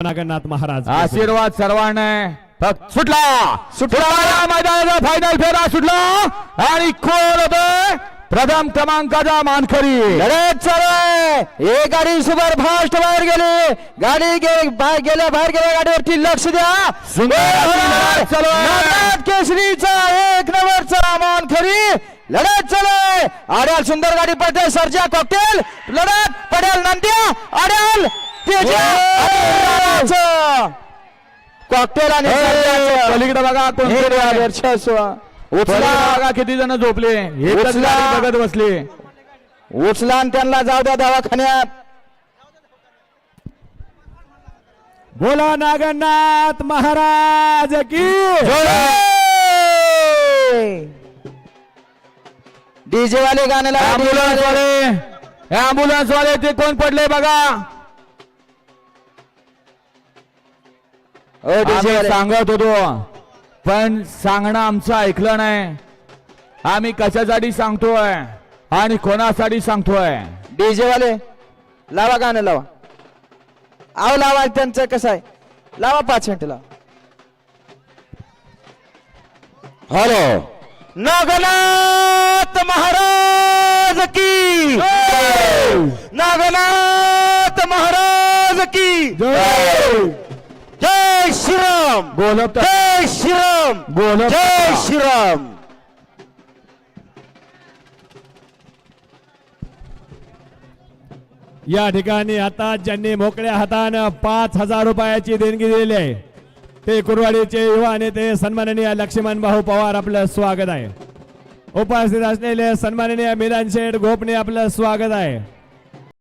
नागनाथ महाराज आशीर्वाद सर्वांना फक्त सुटला मैदानाचा फायनल फेरा सुटला आणि कोण होतोय प्रथम क्रमांकाचा मानकरी लढत चालू एक गाडी सुपर फास्ट बाहेर गेली गाडी बाहेर गेल्या गाडीवरती लक्ष द्या सुंदर केसरीचा एक नंबरचा मानकरी लढत चालू आड्याल सुंदर गाडी पडते सर्जा कॉकटेल लढत पडेल नंद्या आड्याल कॉकटेल आणि पलीकडे बघा उचला बघा किती जण झोपले बघत बसले उचला आणि त्यांना जाऊ द्या दवाखान्यात बोला नागनाथ महाराज की डीजे वाले गाण्याला ऍम्ब्युलन्स वाले ते कोण पडले बघा आम्ही सांगत होतो पण सांगणं आमचं ऐकलं नाही आम्ही कशासाठी सांगतोय आणि कोणासाठी सांगतोय डीजे वाले लावा गाणं लावा आव लावा त्यांचं कसं आहे लावा 5 मिनिटं लावा हॅलो नागनाथ महाराज की नागनाथ महाराज की जय श्रीराम बोलत जय श्रीराम बोलत जय श्रीराम या ठिकाणी आता ज्यांनी मोकळ्या हातानं 5,000 रुपयाची देणगी दिलेली आहे ते कुरवाडीचे युवा नेते सन्माननीय लक्ष्मण भाऊ पवार आपलं स्वागत आहे उपस्थित असलेले सन्माननीय मिलन शेठ गोपने आपलं स्वागत आहे।